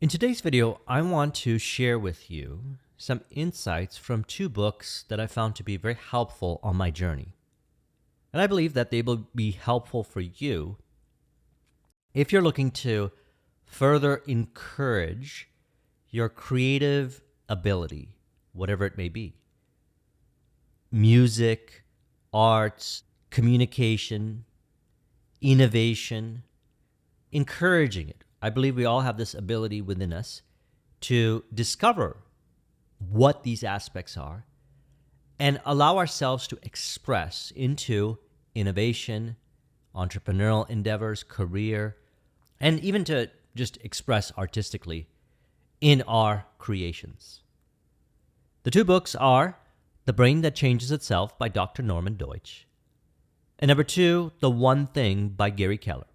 In today's video, I want to share with you some insights from two books that I found to be very helpful on my journey. And I believe that they will be helpful for you if you're looking to further encourage your creative ability, whatever it may be. Music, arts, communication, innovation, encouraging it. I believe we all have this ability within us to discover what these aspects are and allow ourselves to express into innovation, entrepreneurial endeavors, career, and even to just express artistically in our creations. The two books are The Brain That Changes Itself by Dr. Norman Deutsch, and number two, The One Thing by Gary Keller.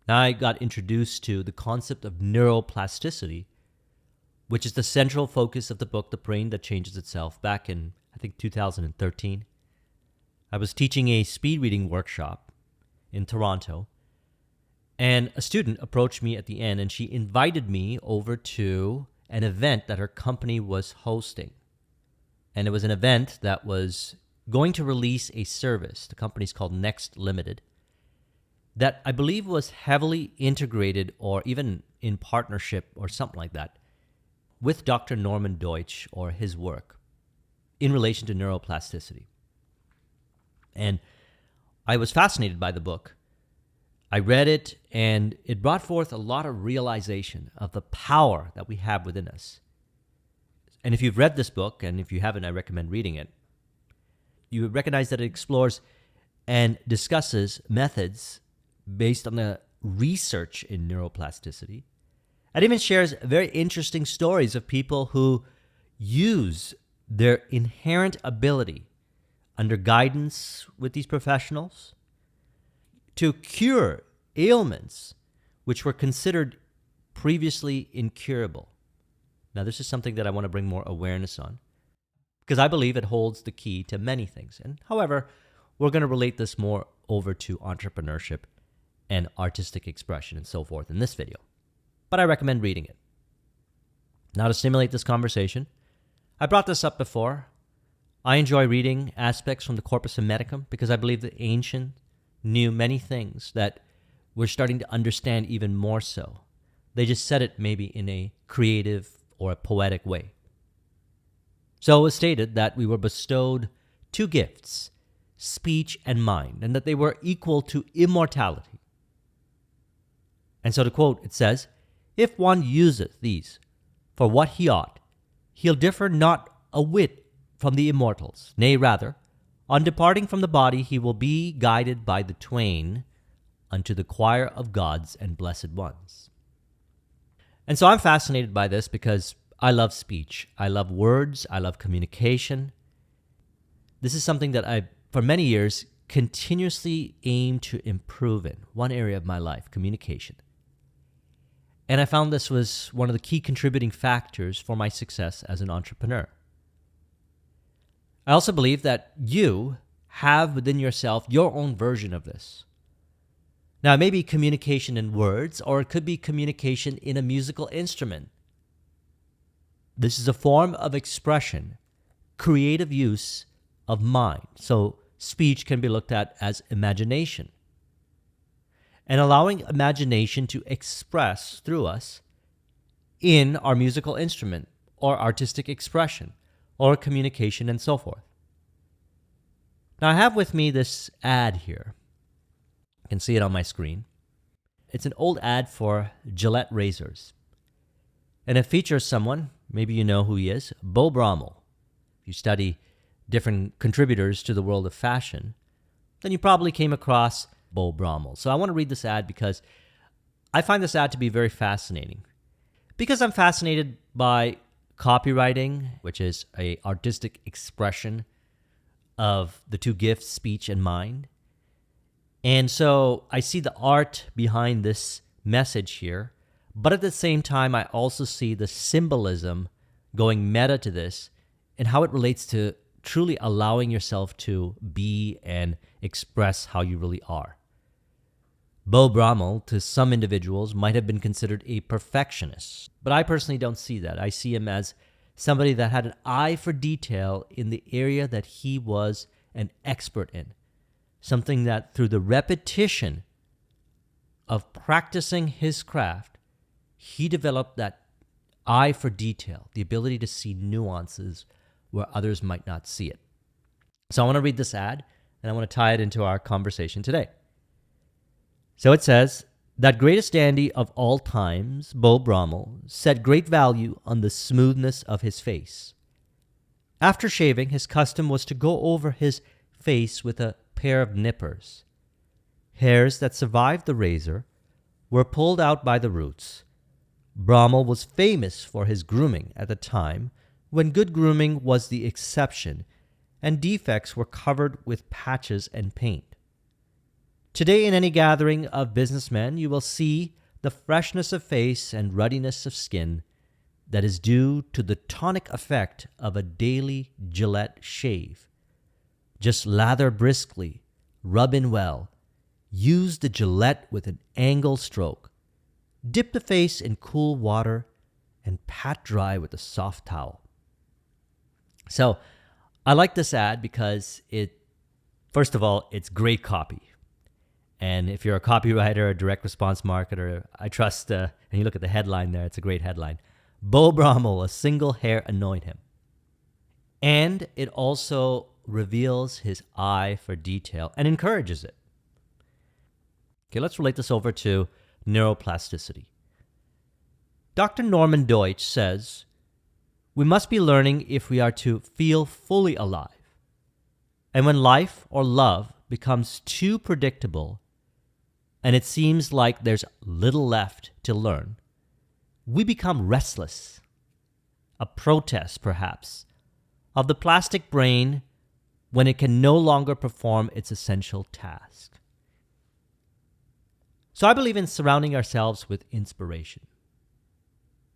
Now, I got introduced to the concept of neuroplasticity, which is the central focus of the book, The Brain That Changes Itself, back in, I think, 2013. I was teaching a speed reading workshop in Toronto, and a student approached me at the end, and she invited me over to an event that her company was hosting. And it was an event that was going to release a service. The company's called Next Limited, that I believe was heavily integrated or even in partnership or something like that with Dr. Norman Deutsch or his work in relation to neuroplasticity. And I was fascinated by the book. I read it, and it brought forth a lot of realization of the power that we have within us. And if you've read this book, and if you haven't, I recommend reading it, you would recognize that it explores and discusses methods based on the research in neuroplasticity. It even shares very interesting stories of people who use their inherent ability under guidance with these professionals to cure ailments which were considered previously incurable. Now, this is something that I want to bring more awareness on because I believe it holds the key to many things. And however, we're going to relate this more over to entrepreneurship and artistic expression and so forth in this video. But I recommend reading it. Now, to stimulate this conversation, I brought this up before. I enjoy reading aspects from the Corpus Hermeticum because I believe the ancient knew many things that we're starting to understand even more so. They just said it maybe in a creative or a poetic way. So it was stated that we were bestowed two gifts, speech and mind, and that they were equal to immortality. And so to quote, it says, "If one useth these for what he ought, he'll differ not a whit from the immortals. Nay, rather, on departing from the body, he will be guided by the twain unto the choir of gods and blessed ones." And so I'm fascinated by this because I love speech. I love words. I love communication. This is something that I've, for many years, continuously aimed to improve in. One area of my life, communication. And I found this was one of the key contributing factors for my success as an entrepreneur. I also believe that you have within yourself your own version of this. Now, it may be communication in words, or it could be communication in a musical instrument. This is a form of expression, creative use of mind. So speech can be looked at as imagination. And allowing imagination to express through us in our musical instrument or artistic expression or communication and so forth. Now, I have with me this ad here. You can see it on my screen. It's an old ad for Gillette razors. And it features someone, maybe you know who he is, Beau Brummel. If you study different contributors to the world of fashion, then you probably came across Beau Brummel. So I want to read this ad because I find this ad to be very fascinating. Because I'm fascinated by copywriting, which is an artistic expression of the two gifts, speech and mind. And so I see the art behind this message here, but at the same time, I also see the symbolism going meta to this and how it relates to truly allowing yourself to be and express how you really are. Beau Brummel, to some individuals, might have been considered a perfectionist, but I personally don't see that. I see him as somebody that had an eye for detail in the area that he was an expert in, something that through the repetition of practicing his craft, he developed that eye for detail, the ability to see nuances where others might not see it. So I want to read this ad, and I want to tie it into our conversation today. So it says, that greatest dandy of all times, Beau Brummel, set great value on the smoothness of his face. After shaving, his custom was to go over his face with a pair of nippers. Hairs that survived the razor were pulled out by the roots. Brummel was famous for his grooming at the time when good grooming was the exception and defects were covered with patches and paint. Today, in any gathering of businessmen, you will see the freshness of face and ruddiness of skin that is due to the tonic effect of a daily Gillette shave. Just lather briskly, rub in well, use the Gillette with an angle stroke, dip the face in cool water, and pat dry with a soft towel. So, I like this ad because first of all, it's great copy. And if you're a copywriter, a direct response marketer, I trust, and you look at the headline there, it's a great headline. Beau Brummel, a single hair annoyed him. And it also reveals his eye for detail and encourages it. Okay, let's relate this over to neuroplasticity. Dr. Norman Deutsch says, we must be learning if we are to feel fully alive. And when life or love becomes too predictable and it seems like there's little left to learn, we become restless, a protest perhaps, of the plastic brain when it can no longer perform its essential task. So I believe in surrounding ourselves with inspiration.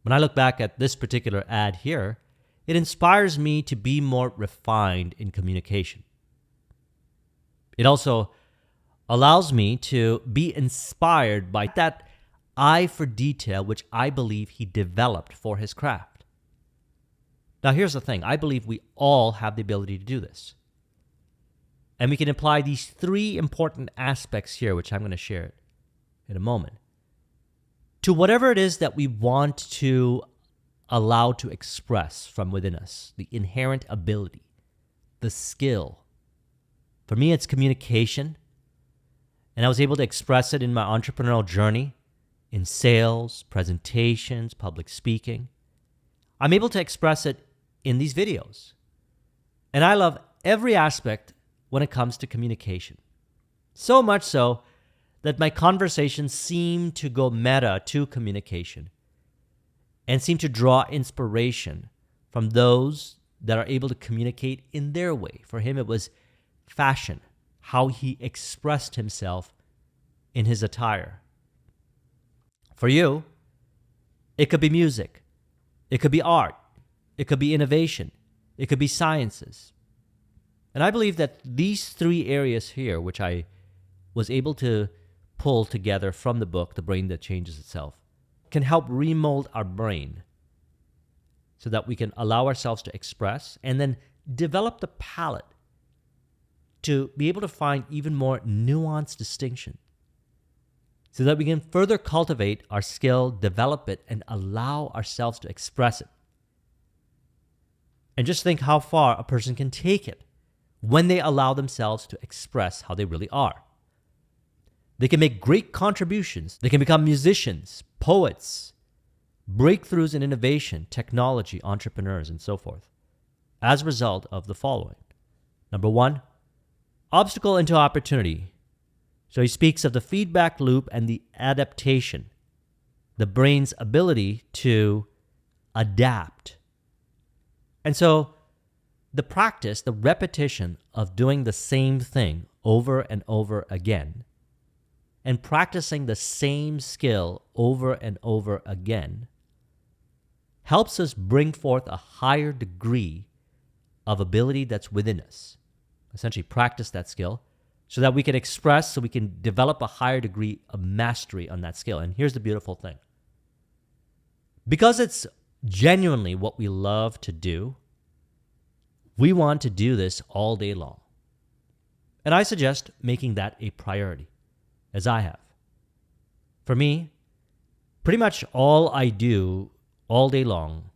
When I look back at this particular ad here, it inspires me to be more refined in communication. It also allows me to be inspired by that eye for detail, which I believe he developed for his craft. Now, here's the thing. I believe we all have the ability to do this. And we can apply these three important aspects here, which I'm going to share in a moment, to whatever it is that we want to allow to express from within us, the inherent ability, the skill. For me, it's communication. And I was able to express it in my entrepreneurial journey, in sales, presentations, public speaking. I'm able to express it in these videos. And I love every aspect when it comes to communication. So much so that my conversations seem to go meta to communication and seem to draw inspiration from those that are able to communicate in their way. For him, it was fashion, how he expressed himself in his attire. For you, it could be music, it could be art, it could be innovation, it could be sciences. And I believe that these three areas here, which I was able to pull together from the book, The Brain That Changes Itself, can help remold our brain so that we can allow ourselves to express and then develop the palette to be able to find even more nuanced distinction so that we can further cultivate our skill, develop it, and allow ourselves to express it. And just think how far a person can take it when they allow themselves to express how they really are. They can make great contributions. They can become musicians, poets, breakthroughs in innovation, technology, entrepreneurs, and so forth, as a result of the following. Number one, obstacle into opportunity. So he speaks of the feedback loop and the adaptation, the brain's ability to adapt. And so the practice, the repetition of doing the same thing over and over again, and practicing the same skill over and over again, helps us bring forth a higher degree of ability that's within us. Essentially, practice that skill so that we can express, so we can develop a higher degree of mastery on that skill. And here's the beautiful thing. Because it's genuinely what we love to do, we want to do this all day long. And I suggest making that a priority, as I have. For me, pretty much all I do all day long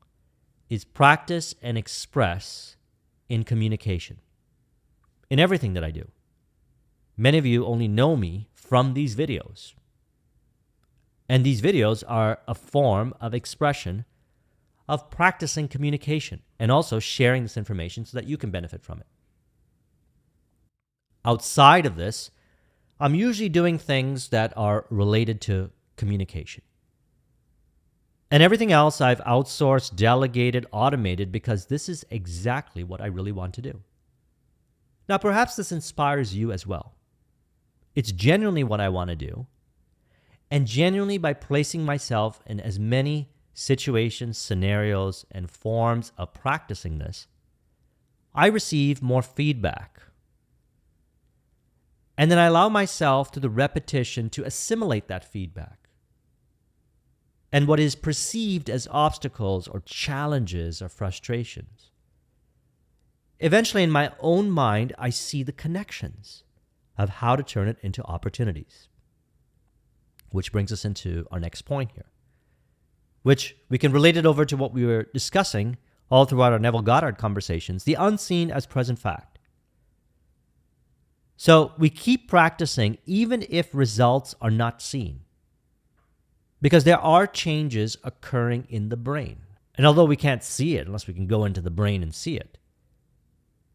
is practice and express in communication, in everything that I do. Many of you only know me from these videos. And these videos are a form of expression of practicing communication and also sharing this information so that you can benefit from it. Outside of this, I'm usually doing things that are related to communication. And everything else I've outsourced, delegated, automated, because this is exactly what I really want to do. Now, perhaps this inspires you as well. It's genuinely what I want to do. And genuinely, by placing myself in as many situations, scenarios, and forms of practicing this, I receive more feedback. And then I allow myself to the repetition to assimilate that feedback. And what is perceived as obstacles or challenges or frustrations. Eventually, in my own mind, I see the connections of how to turn it into opportunities. Which brings us into our next point here, which we can relate it over to what we were discussing all throughout our Neville Goddard conversations, the unseen as present fact. So we keep practicing even if results are not seen, because there are changes occurring in the brain. And although we can't see it unless we can go into the brain and see it,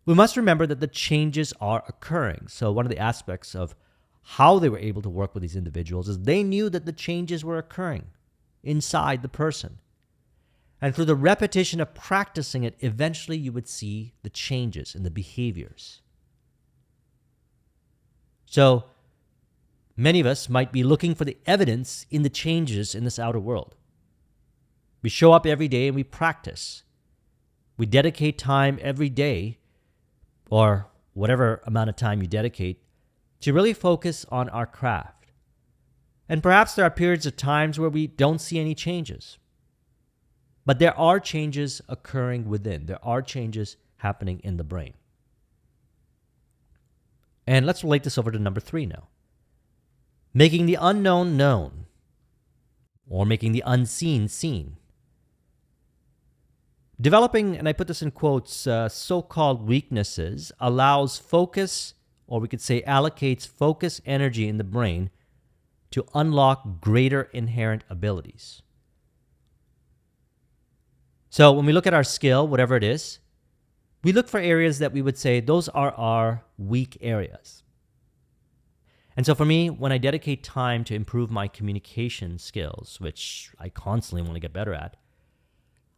we must remember that the changes are occurring. So one of the aspects of how they were able to work with these individuals is they knew that the changes were occurring inside the person. And through the repetition of practicing it, eventually you would see the changes in the behaviors. So many of us might be looking for the evidence in the changes in this outer world. We show up every day and we practice. We dedicate time every day, or whatever amount of time you dedicate, to really focus on our craft. And perhaps there are periods of times where we don't see any changes. But there are changes occurring within. There are changes happening in the brain. And let's relate this over to number 3 now. Making the unknown known, or making the unseen seen. Developing, and I put this in quotes, so-called weaknesses allows focus, or we could say allocates focus energy in the brain to unlock greater inherent abilities. So when we look at our skill, whatever it is, we look for areas that we would say those are our weak areas. And so for me, when I dedicate time to improve my communication skills, which I constantly want to get better at,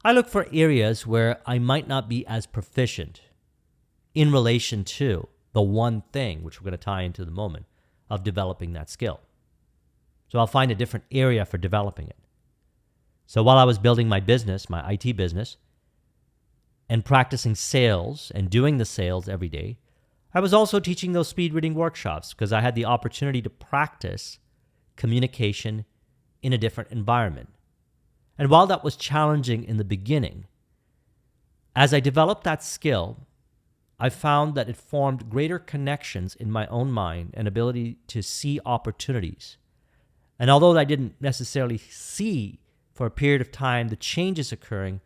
I look for areas where I might not be as proficient in relation to the one thing, which we're going to tie into the moment, of developing that skill. So I'll find a different area for developing it. So while I was building my business, my IT business, and practicing sales and doing the sales every day, I was also teaching those speed reading workshops because I had the opportunity to practice communication in a different environment. And while that was challenging in the beginning, as I developed that skill, I found that it formed greater connections in my own mind and ability to see opportunities. And although I didn't necessarily see for a period of time the changes occurring,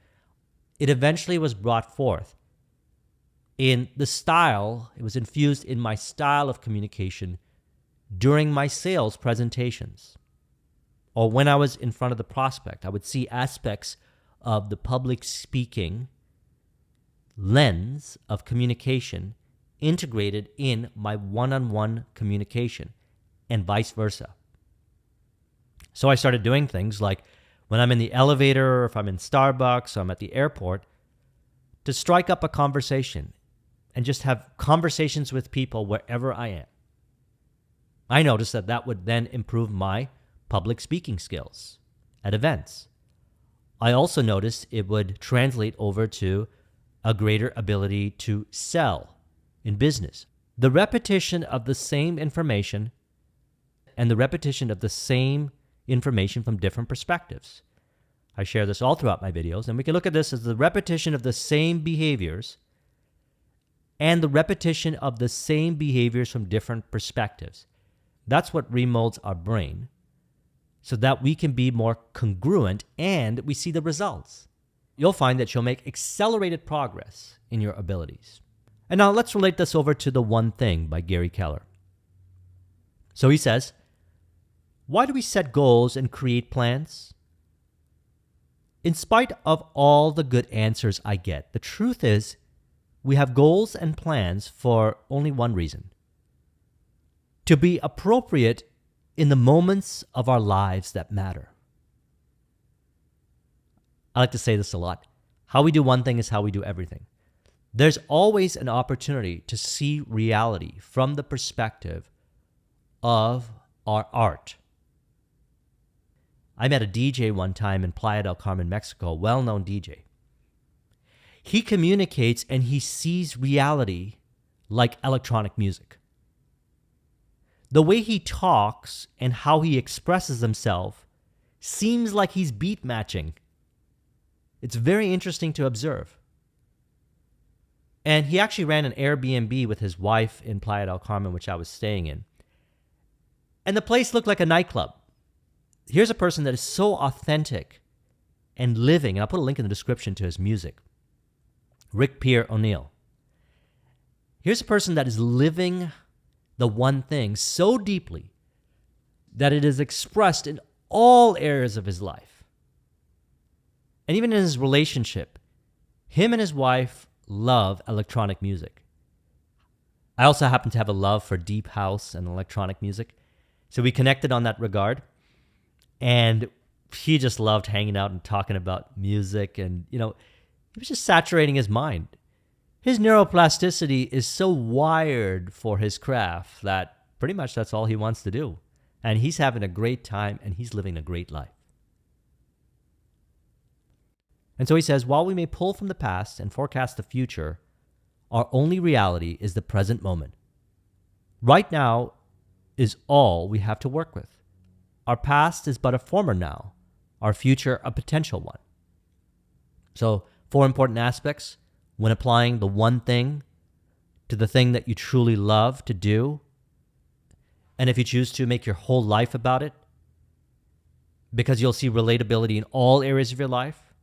it eventually was brought forth in the style, it was infused in my style of communication during my sales presentations. Or when I was in front of the prospect, I would see aspects of the public speaking lens of communication integrated in my one-on-one communication and vice versa. So I started doing things like when I'm in the elevator, or if I'm in Starbucks, or I'm at the airport, to strike up a conversation and just have conversations with people wherever I am. I noticed that that would then improve my public speaking skills at events. I also noticed it would translate over to a greater ability to sell in business. The repetition of the same information and the repetition of the same information from different perspectives. I share this all throughout my videos, and we can look at this as the repetition of the same behaviors and the repetition of the same behaviors from different perspectives. That's what remolds our brain so that we can be more congruent and we see the results. You'll find that you'll make accelerated progress in your abilities. And now let's relate this over to The One Thing by Gary Keller. So he says, why do we set goals and create plans? In spite of all the good answers I get, the truth is we have goals and plans for only one reason: to be appropriate in the moments of our lives that matter. I like to say this a lot. How we do one thing is how we do everything. There's always an opportunity to see reality from the perspective of our art. I met a DJ one time in Playa del Carmen, Mexico, a well-known DJ. He communicates and he sees reality like electronic music. The way he talks and how he expresses himself seems like he's beat matching. It's very interesting to observe. And he actually ran an Airbnb with his wife in Playa del Carmen, which I was staying in. And the place looked like a nightclub. Here's a person that is so authentic and living, and I'll put a link in the description to his music. Rick Pierre O'Neill. Here's a person that is living the one thing so deeply that it is expressed in all areas of his life. And even in his relationship, him and his wife love electronic music. I also happen to have a love for deep house and electronic music. So we connected on that regard. And he just loved hanging out and talking about music. And, he was just saturating his mind. His neuroplasticity is so wired for his craft that pretty much that's all he wants to do. And he's having a great time and he's living a great life. And so he says, while we may pull from the past and forecast the future, our only reality is the present moment. Right now is all we have to work with. Our past is but a former now, our future a potential one. So, 4 important aspects when applying the one thing to the thing that you truly love to do, and if you choose to, make your whole life about it, because you'll see relatability in all areas of your life,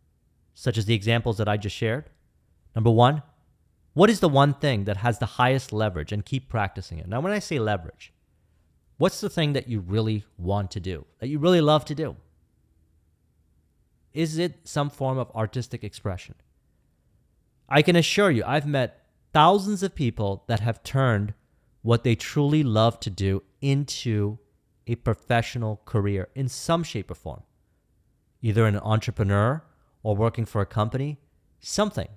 such as the examples that I just shared. Number 1, what is the one thing that has the highest leverage, and keep practicing it. Now, when I say leverage, what's the thing that you really want to do, that you really love to do? Is it some form of artistic expression? I can assure you, I've met thousands of people that have turned what they truly love to do into a professional career in some shape or form. Either an entrepreneur or working for a company, something.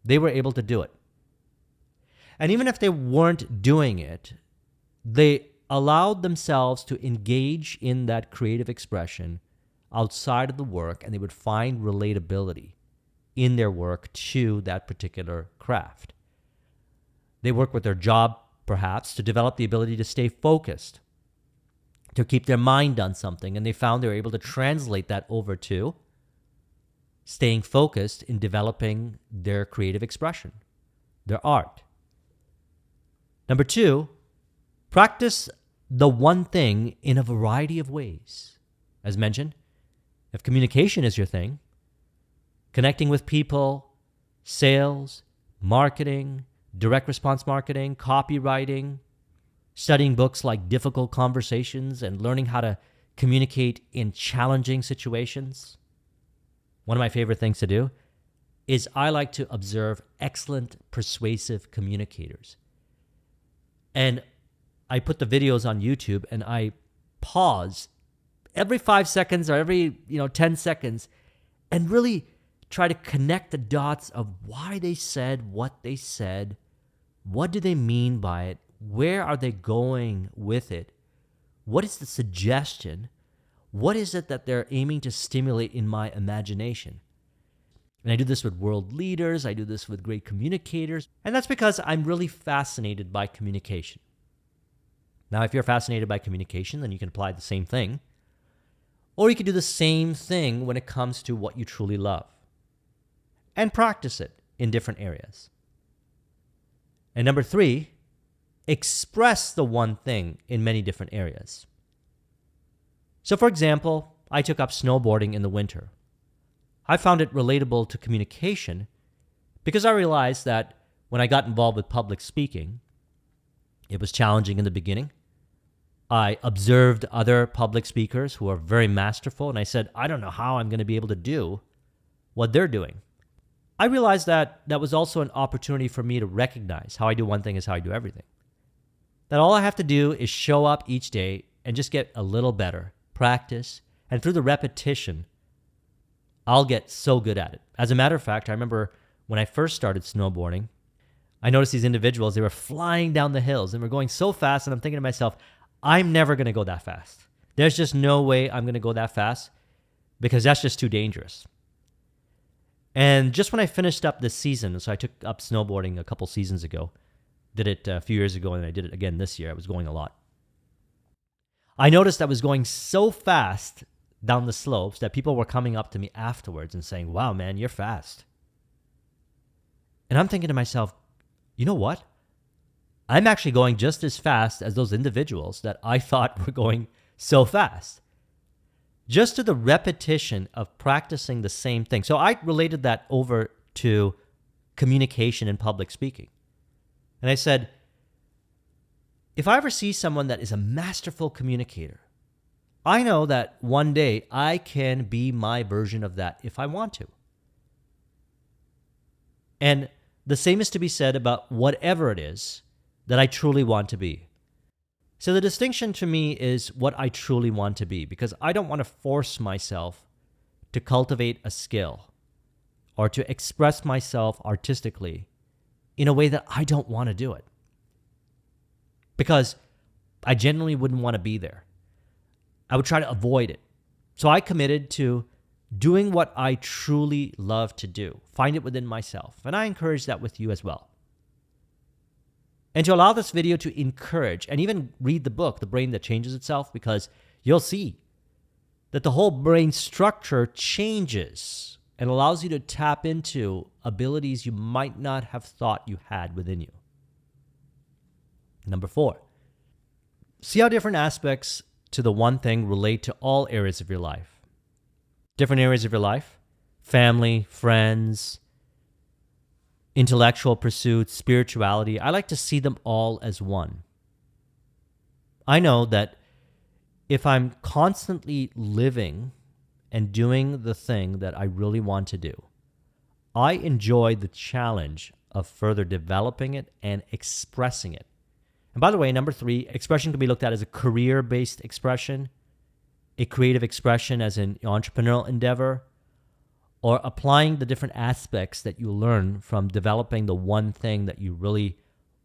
They were able to do it. And even if they weren't doing it, they allowed themselves to engage in that creative expression outside of the work, and they would find relatability in their work to that particular craft. They work with their job, perhaps, to develop the ability to stay focused, to keep their mind on something, and they found they were able to translate that over to staying focused in developing their creative expression, their art. Number 2, practice the one thing in a variety of ways. As mentioned, if communication is your thing, connecting with people, sales, marketing, direct response marketing, copywriting, studying books like Difficult Conversations, and learning how to communicate in challenging situations. One of my favorite things to do is I like to observe excellent persuasive communicators. And I put the videos on YouTube and I pause every 5 seconds or every 10 seconds and really try to connect the dots of why they said what they said, what do they mean by it, where are they going with it, what is the suggestion, what is it that they're aiming to stimulate in my imagination. And I do this with world leaders. I do this with great communicators. And that's because I'm really fascinated by communication. Now, if you're fascinated by communication, then you can apply the same thing. Or you can do the same thing when it comes to what you truly love and practice it in different areas. And number 3, express the one thing in many different areas. So for example, I took up snowboarding in the winter. I found it relatable to communication because I realized that when I got involved with public speaking, it was challenging in the beginning. I observed other public speakers who are very masterful, and I said, I don't know how I'm going to be able to do what they're doing. I realized that that was also an opportunity for me to recognize how I do one thing is how I do everything. That all I have to do is show up each day and just get a little better, practice, and through the repetition, I'll get so good at it. As a matter of fact, I remember when I first started snowboarding, I noticed these individuals, they were flying down the hills and were going so fast, and I'm thinking to myself, I'm never going to go that fast. There's just no way I'm going to go that fast because that's just too dangerous. And just when I finished up this season, so I took up snowboarding a couple seasons ago, did it a few years ago, and I did it again this year. I was going a lot. I noticed I was going so fast down the slopes that people were coming up to me afterwards and saying, wow, man, you're fast. And I'm thinking to myself, you know what? I'm actually going just as fast as those individuals that I thought were going so fast. Just to the repetition of practicing the same thing. So I related that over to communication and public speaking. And I said, if I ever see someone that is a masterful communicator, I know that one day I can be my version of that if I want to. And the same is to be said about whatever it is that I truly want to be. So the distinction to me is what I truly want to be, because I don't want to force myself to cultivate a skill or to express myself artistically in a way that I don't want to do it, because I genuinely wouldn't want to be there. I would try to avoid it. So I committed to doing what I truly love to do, find it within myself. And I encourage that with you as well. And to allow this video to encourage, and even read the book, The Brain That Changes Itself, because you'll see that the whole brain structure changes and allows you to tap into abilities you might not have thought you had within you. Number 4, see how different aspects to the one thing relate to all areas of your life. Different areas of your life, family, friends, intellectual pursuits, spirituality. I like to see them all as one. I know that if I'm constantly living and doing the thing that I really want to do, I enjoy the challenge of further developing it and expressing it. And by the way, number 3, expression can be looked at as a career-based expression, a creative expression as an entrepreneurial endeavor, or applying the different aspects that you learn from developing the one thing that you really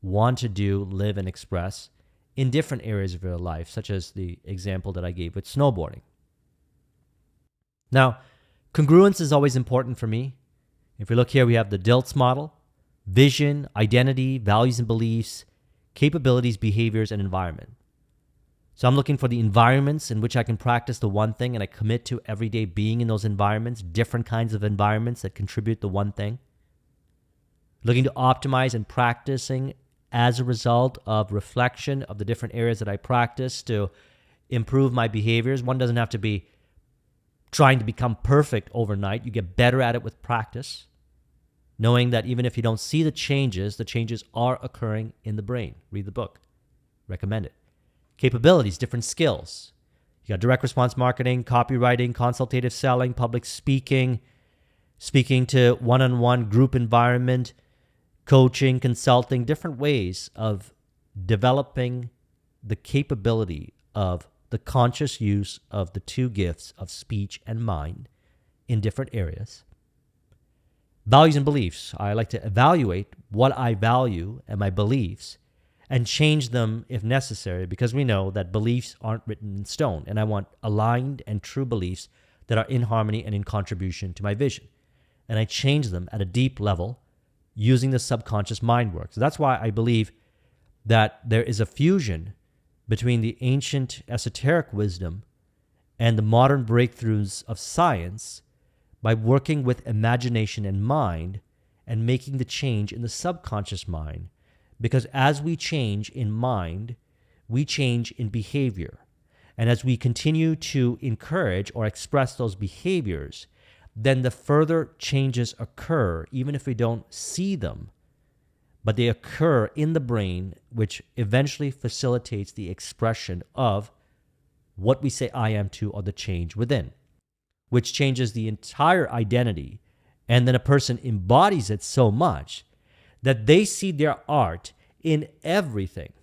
want to do, live, and express in different areas of your life, such as the example that I gave with snowboarding. Now, congruence is always important for me. If we look here, we have the DILTS model: vision, identity, values and beliefs, capabilities, behaviors, and environment. So I'm looking for the environments in which I can practice the one thing, and I commit to every day being in those environments, different kinds of environments that contribute the one thing. Looking to optimize and practicing as a result of reflection of the different areas that I practice to improve my behaviors. One doesn't have to be trying to become perfect overnight. You get better at it with practice, knowing that even if you don't see the changes are occurring in the brain. Read the book. Recommend it. Capabilities, different skills. You got direct response marketing, copywriting, consultative selling, public speaking, speaking to one-on-one group environment, coaching, consulting, different ways of developing the capability of the conscious use of the 2 gifts of speech and mind in different areas. Values and beliefs. I like to evaluate what I value and my beliefs and change them if necessary, because we know that beliefs aren't written in stone, and I want aligned and true beliefs that are in harmony and in contribution to my vision. and I change them at a deep level using the subconscious mind work. So that's why I believe that there is a fusion between the ancient esoteric wisdom and the modern breakthroughs of science by working with imagination and mind and making the change in the subconscious mind. Because as we change in mind, we change in behavior. And as we continue to encourage or express those behaviors, then the further changes occur, even if we don't see them, but they occur in the brain, which eventually facilitates the expression of what we say I am to, or the change within, which changes the entire identity. And then a person embodies it so much that they see their art in everything.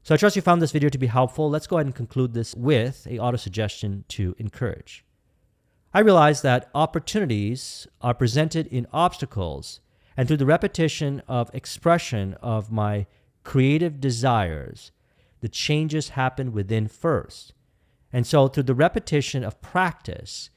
So I trust you found this video to be helpful. Let's go ahead and conclude this with a auto-suggestion to encourage. I realize that opportunities are presented in obstacles, and through the repetition of expression of my creative desires, the changes happen within first. And so through the repetition of practice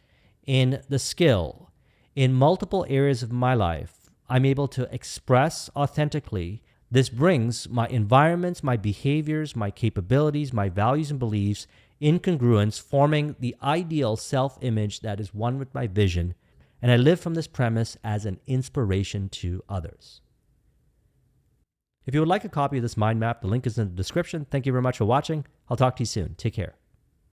in the skill, in multiple areas of my life, I'm able to express authentically. This brings my environments, my behaviors, my capabilities, my values and beliefs in congruence, forming the ideal self-image that is one with my vision. And I live from this premise as an inspiration to others. If you would like a copy of this mind map, the link is in the description. Thank you very much for watching. I'll talk to you soon. Take care.